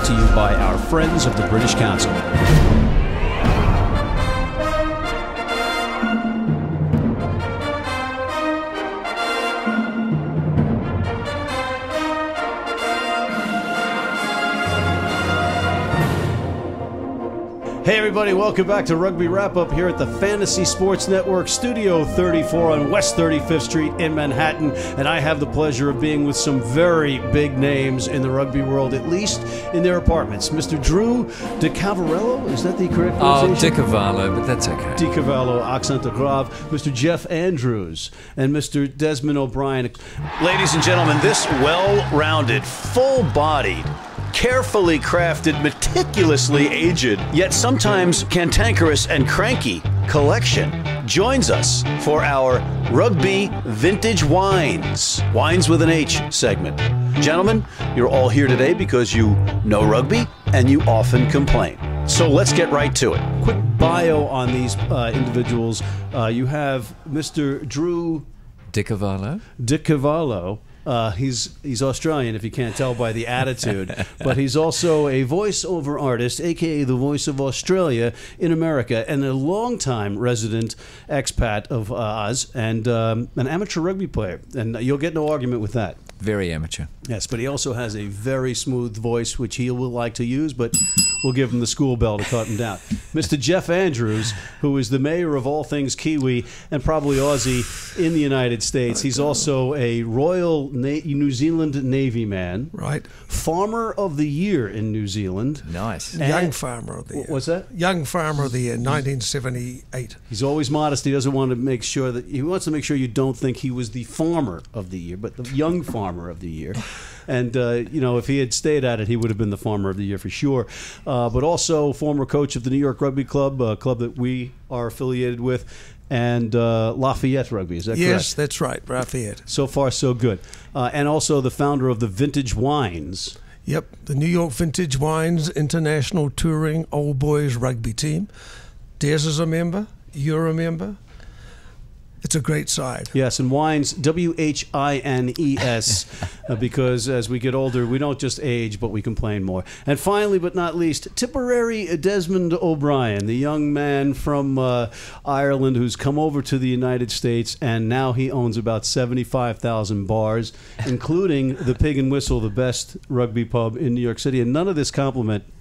brought to you by our friends of the British Council. Hey everybody, welcome back to Rugby Wrap-Up here at the Fantasy Sports Network, Studio 34 on West 35th Street in Manhattan. And I have the pleasure of being with some very big names in the rugby world, at least in their apartments. Mr. Drew de Carvalho, is that the correct pronunciation? De Carvalho, but that's okay. De Carvalho, accent grave. Mr. Geoff Andrews and Mr. Desmond O'Brien. Ladies and gentlemen, this well-rounded, full-bodied, carefully crafted, meticulously aged, yet sometimes cantankerous and cranky collection joins us for our Rugby Vintage Whines, Wines with an H segment. Gentlemen, you're all here today because you know rugby and you often complain. So let's get right to it. Quick bio on these individuals. You have Mr. Drew De Carvalho. De Carvalho. He's Australian, if you can't tell by the attitude, but he's also a voiceover artist, a.k.a. the voice of Australia in America, and a longtime resident expat of Oz, and an amateur rugby player. And you'll get no argument with that. Very amateur. Yes, but he also has a very smooth voice, which he will like to use, but we'll give him the school bell to cut him down. Mr. Geoff Andrews, who is the mayor of all things Kiwi and probably Aussie in the United States. He's also a Royal New Zealand Navy man. Right. Farmer of the Year in New Zealand. Nice. Young Farmer of the Year. What's that? Young Farmer of the Year, 1978. He's always modest. He doesn't want to make sure that he wants to make sure you don't think he was the Farmer of the Year, but the Young Farmer of the Year. And, you know, if he had stayed at it, he would have been the Farmer of the Year for sure. But also former coach of the New York Rugby Club, a club that we are affiliated with, and Lafayette Rugby. Is that correct? Yes, that's right, Lafayette. So far, so good. And also the founder of the Vintage Whines. Yep, the New York Vintage Whines International Touring Old Boys Rugby Team. Des is a member. You're a member. It's a great side. Yes, and Whines, Whines, because as we get older, we don't just age, but we complain more. And finally, but not least, Tipperary Desmond O'Brien, the young man from Ireland who's come over to the United States, and now he owns about 75,000 bars, including the Pig and Whistle, the best rugby pub in New York City. And none of this complimentary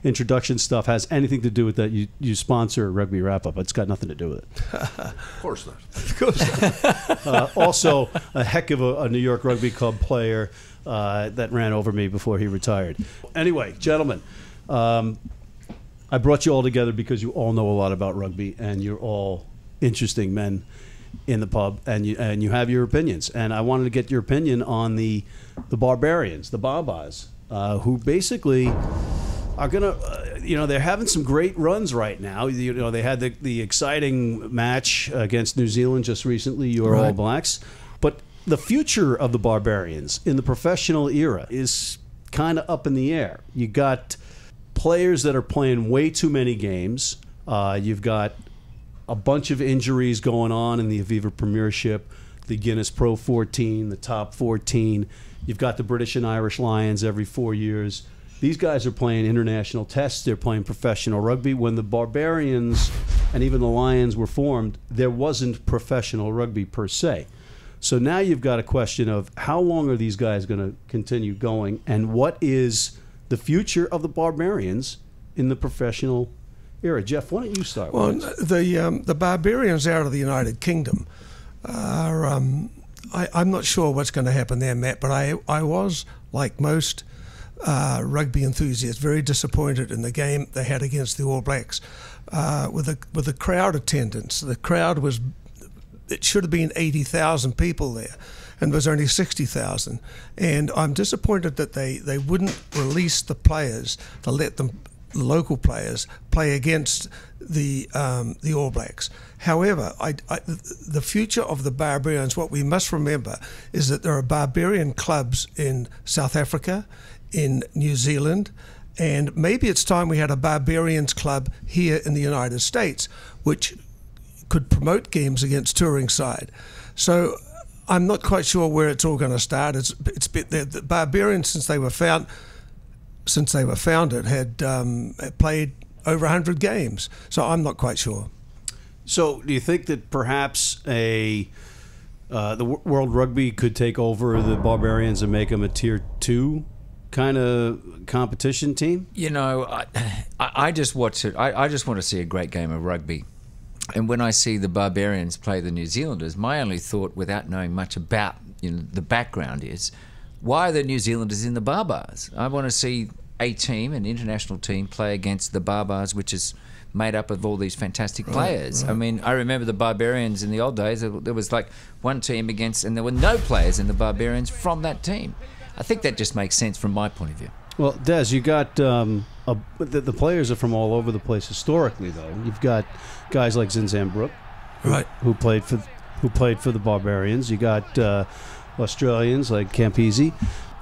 introduction stuff has anything to do with that. You sponsor Rugby Wrap-Up. It's got nothing to do with it. Of course not. Of course not. Also, a heck of a New York Rugby Club player that ran over me before he retired. Anyway, gentlemen, I brought you all together because you all know a lot about rugby, and you're all interesting men in the pub, and you have your opinions. And I wanted to get your opinion on the Barbarians, the Babas. Who basically are going to, they're having some great runs right now. They had the exciting match against New Zealand just recently, your All Blacks. But the future of the Barbarians in the professional era is kind of up in the air. You got players that are playing way too many games. You've got a bunch of injuries going on in the Aviva Premiership, the Guinness Pro 14, the Top 14. You've got the British and Irish Lions every 4 years. These guys are playing international tests. They're playing professional rugby. When the Barbarians and even the Lions were formed, there wasn't professional rugby per se. So now you've got a question of how long are these guys going to continue going, and what is the future of the Barbarians in the professional era? Geoff, why don't you start? Well, the Barbarians out of the United Kingdom are... I'm not sure what's going to happen there, Matt, but I was, like most rugby enthusiasts, very disappointed in the game they had against the All Blacks. With the crowd attendance, the crowd was, it should have been 80,000 people there, and there was only 60,000. And I'm disappointed that they wouldn't release the players to let them, the local players, play against the All Blacks. However, the future of the Barbarians, what we must remember is that there are Barbarian clubs in South Africa, in New Zealand, and maybe it's time we had a Barbarians club here in the United States, which could promote games against touring side. So I'm not quite sure where it's all going to start. It's been the Barbarians since they were founded had played over 100 games. So I'm not quite sure. So do you think that perhaps the World Rugby could take over the Barbarians and make them a Tier 2 kind of competition team? You know, I just watch it. I just want to see a great game of rugby. And when I see the Barbarians play the New Zealanders, my only thought, without knowing much about the background, is why are the New Zealanders in the Barbars? I want to see a team, an international team, play against the Barbars, which is made up of all these fantastic players. Right. I mean, I remember the Barbarians in the old days. There was like one team against, and there were no players in the Barbarians from that team. I think that just makes sense from my point of view. Well, Des, you got the players are from all over the place historically, though. You've got guys like Zinzan Brooke, who played for the Barbarians. You got Australians like Campese,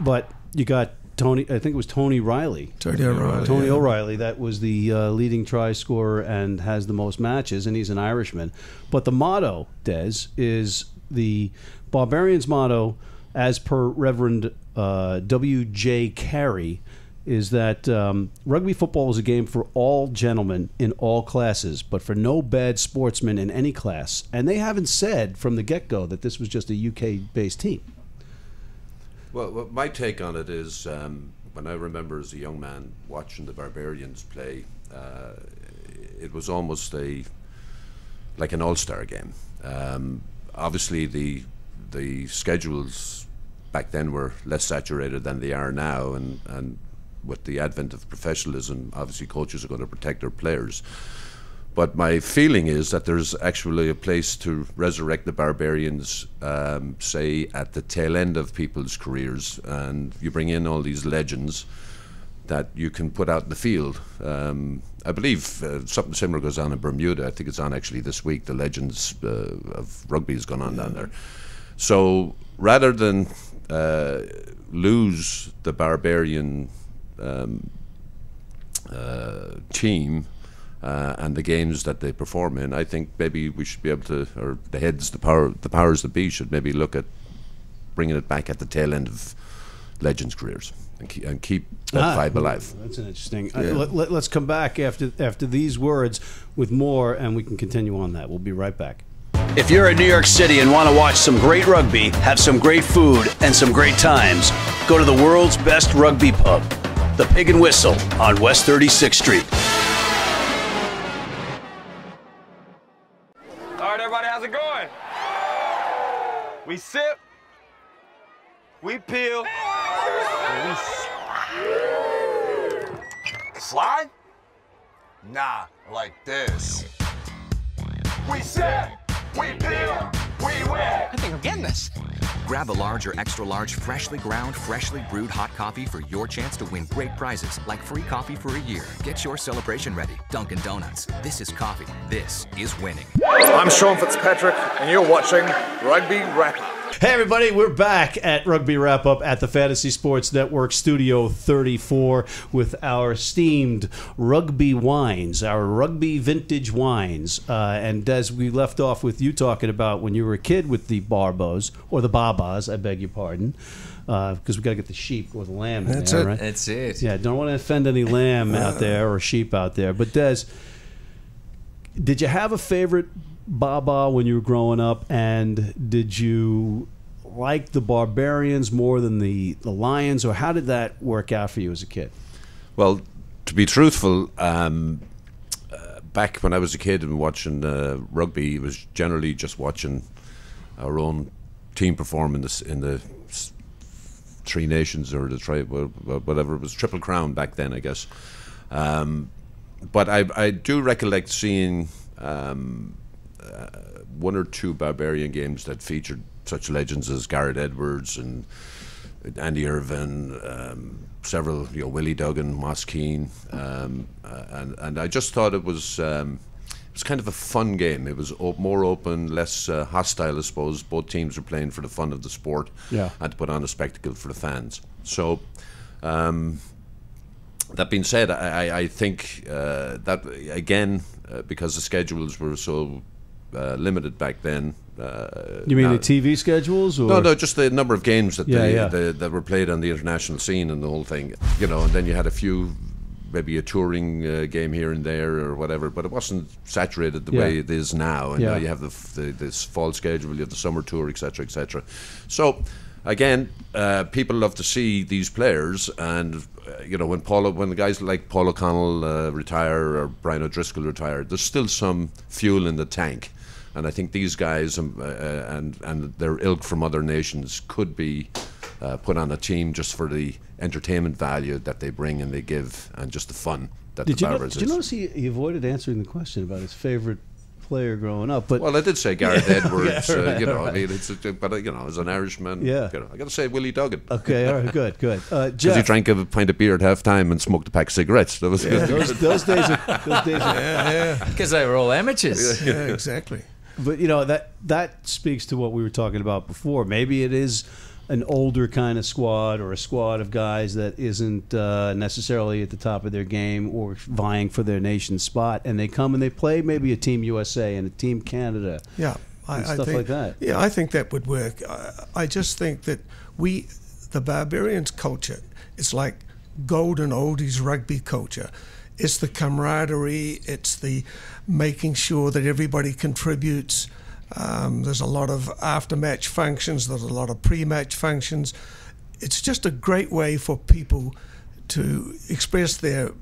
but you got Tony. I think it was Tony Riley. Tony O'Reilly. That was the leading try scorer and has the most matches, and he's an Irishman. But the motto, Des, is the Barbarians' motto, as per Reverend W.J. Carey, is that rugby football is a game for all gentlemen in all classes, but for no bad sportsmen in any class. And they haven't said from the get-go that this was just a UK-based team. Well, my take on it is, when I remember as a young man watching the Barbarians play, it was almost like an all-star game. Obviously, the schedules back then were less saturated than they are now, and with the advent of professionalism, obviously coaches are going to protect their players. But my feeling is that there's actually a place to resurrect the Barbarians, say, at the tail end of people's careers, and you bring in all these legends that you can put out in the field. I believe something similar goes on in Bermuda. I think it's on actually this week. The Legends of Rugby has gone on down there. So rather than lose the Barbarian team and the games that they perform in, I think maybe we should be able to, or the powers that be should maybe look at bringing it back at the tail end of legends' careers and keep that vibe alive. That's an interesting. Let's come back after these words with more, and we can continue on that. We'll be right back. If you're in New York City and want to watch some great rugby, have some great food, and some great times, go to the world's best rugby pub, the Pig and Whistle on West 36th Street. All right, everybody, how's it going? We sip, we peel, and we slide? Nah, like this. We sip, we peel, we win. I think I'm getting this. Grab a large or extra large freshly ground, freshly brewed hot coffee for your chance to win great prizes like free coffee for a year. Get your celebration ready. Dunkin' Donuts. This is coffee. This is winning. I'm Sean Fitzpatrick, and you're watching Rugby Wrap-Up. Hey everybody, we're back at Rugby Wrap Up at the Fantasy Sports Network Studio 34 with our esteemed Rugby Wines, our Rugby Vintage Wines. And Des, we left off with you talking about when you were a kid with the Barbos, or the Babas, I beg your pardon, because we got to get the sheep or the lamb in there, right? That's it. Yeah, don't want to offend any lamb out there or sheep out there. But Des, did you have a favorite Baba when you were growing up, and did you like the Barbarians more than the Lions, or how did that work out for you as a kid? Well, to be truthful, back when I was a kid and watching rugby, it was generally just watching our own team perform in the Three Nations or whatever it was, Triple Crown back then, I guess. But I do recollect seeing one or two Barbarian games that featured such legends as Garrett Edwards and Andy Irvin, several, Willie Duggan, Moss Keane, and I just thought it was kind of a fun game. It was more open, less hostile, I suppose. Both teams were playing for the fun of the sport, and to put on a spectacle for the fans. So, that being said, I think that again, because the schedules were so limited back then. You mean now- the TV schedules? Or? No, just the number of games that Yeah, that were played on the international scene and the whole thing. You know, and then you had a few, maybe a touring game here and there or whatever, but it wasn't saturated the way it is now. And now you have this fall schedule, you have the summer tour, etc., etc. So, again, people love to see these players, and you know, when the guys like Paul O'Connell retire or Brian O'Driscoll retire, there's still some fuel in the tank. And I think these guys and their ilk from other nations could be put on a team just for the entertainment value that they bring and they give, and just the fun that the Barbarians Did you notice he avoided answering the question about his favorite player growing up? But well, I did say Gareth Edwards. right, you know, right. I mean, but you know, as an Irishman, Yeah. you know, I got to say Willie Duggan. okay, all right, good. Because Jeff, he drank a pint of beer at half time and smoked a pack of cigarettes. That was those days are Because they were all amateurs. Yeah, exactly. But you know, that speaks to what we were talking about before. Maybe it is an older kind of squad, or a squad of guys that isn't necessarily at the top of their game or vying for their nation's spot, and they come and they play maybe a Team USA and a Team Canada. Yeah, and I stuff think, like that. Yeah, I think that would work. I just think that the Barbarians culture, it's like golden oldies rugby culture. It's the camaraderie. It's the making sure that everybody contributes. There's a lot of after-match functions. There's a lot of pre-match functions. It's just a great way for people to express their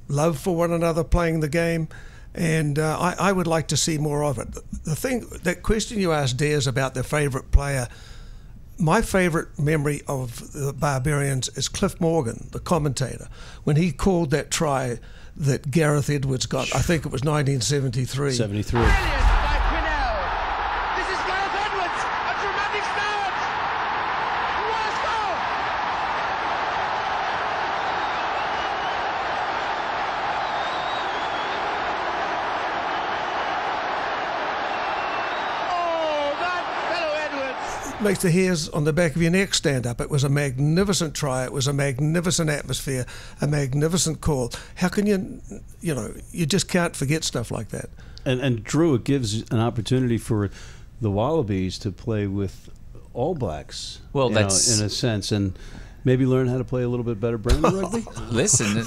love for one another playing the game. And I would like to see more of it. That question you asked Des about their favourite player, my favourite memory of the Barbarians is Cliff Morgan, the commentator, when he called that try that Gareth Edwards got. I think it was 1973. 73. Brilliant by Quinnell. This is Gareth Edwards. A dramatic start. What a score! Oh, that fellow Edwards. Makes the hairs on the back of your neck stand up. It was a magnificent try. It was a magnificent atmosphere, a magnificent call. How can you just can't forget stuff like that. And Drew, it gives an opportunity for the Wallabies to play with All Blacks. Well, you know, that's- in a sense, and maybe learn how to play a little bit better branded rugby. Listen,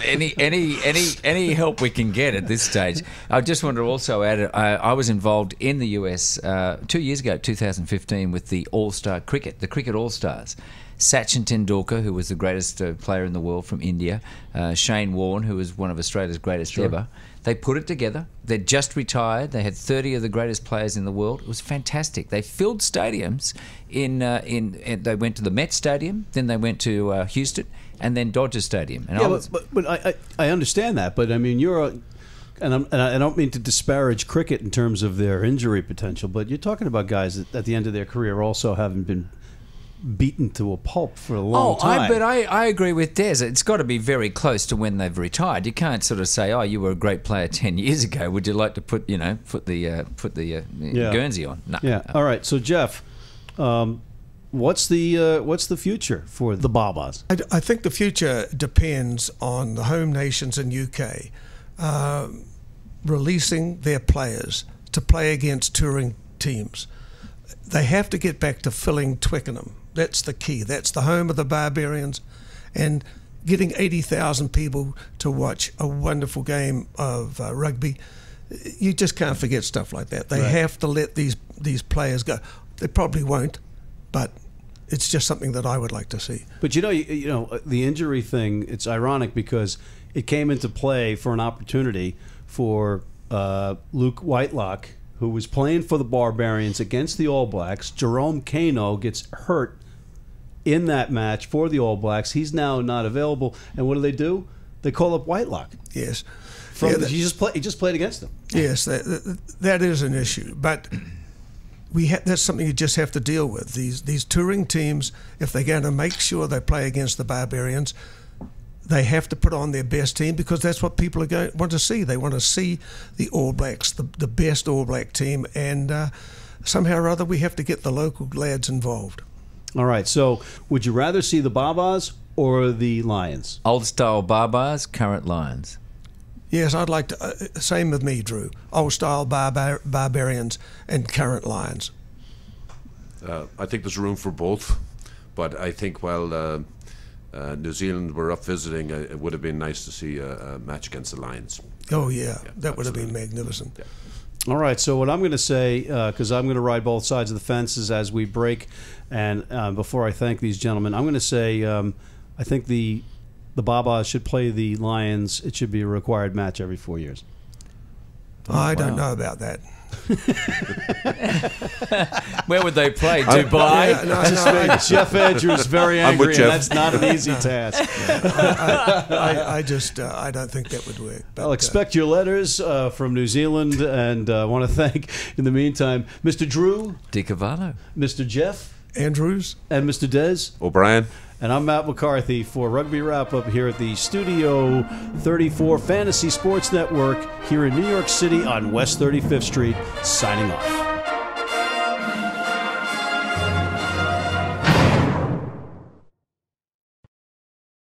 any help we can get at this stage. I just want to also add, I was involved in the US 2 years ago, 2015, with the All-Star Cricket, the Cricket All-Stars. Sachin Tendulkar, who was the greatest player in the world from India, Shane Warne, who was one of Australia's greatest ever. They put it together. They'd just retired. They had 30 of the greatest players in the world. It was fantastic. They filled stadiums. They went to the Met Stadium, then they went to Houston, and then Dodger Stadium. And Yeah, but I understand that. But I mean, and I don't mean to disparage cricket in terms of their injury potential, but you're talking about guys that at the end of their career also haven't been beaten to a pulp for a long time. But I agree with Des. It's got to be very close to when they've retired. You can't sort of say, "Oh, you were a great player 10 years ago. Would you like to put the Guernsey on?" No. Yeah. All right. So Jeff, what's the future for the Babas? I think the future depends on the home nations in UK releasing their players to play against touring teams. They have to get back to filling Twickenham. That's the key. That's the home of the Barbarians. And getting 80,000 people to watch a wonderful game of rugby, you just can't forget stuff like that. They have to let these players go. They probably won't, but it's just something that I would like to see. But you know, the injury thing. It's ironic because it came into play for an opportunity for Luke Whitelock, who was playing for the Barbarians against the All Blacks. Jerome Kano gets hurt in that match for the All Blacks. He's now not available. And what do? They call up Whitelock. Yes. He just played against them. Yes, that is an issue. But that's something you just have to deal with. These touring teams, if they're going to make sure they play against the Barbarians, they have to put on their best team, because that's what people want to see. They want to see the All Blacks, the best All Black team, and somehow or other we have to get the local lads involved. All right, so would you rather see the Babas or the Lions? Old style Barbars, current Lions. Yes, I'd like to. Same with me, Drew. Old style Barbarians and current Lions. I think there's room for both, but I think while New Zealand were up visiting, it would have been nice to see a match against the Lions. Oh yeah, that would have been magnificent. Yeah. All right, so what I'm going to say, because I'm going to ride both sides of the fences as we break, and before I thank these gentlemen, I'm going to say I think the Babas should play the Lions. It should be a required match every 4 years. I don't know about that. Where would they play? Dubai? Yeah, no, Geoff Andrews very I'm with angry, and Geoff. that's not an easy task. I don't think that would work. But, I'll expect your letters from New Zealand, and I want to thank, in the meantime, Mr. Drew, Di Carvalho. Mr. Geoff, Andrews. and Mr. Des. O'Brien. And I'm Matt McCarthy for Rugby Wrap-Up here at the Studio 34 Fantasy Sports Network here in New York City on West 35th Street, signing off.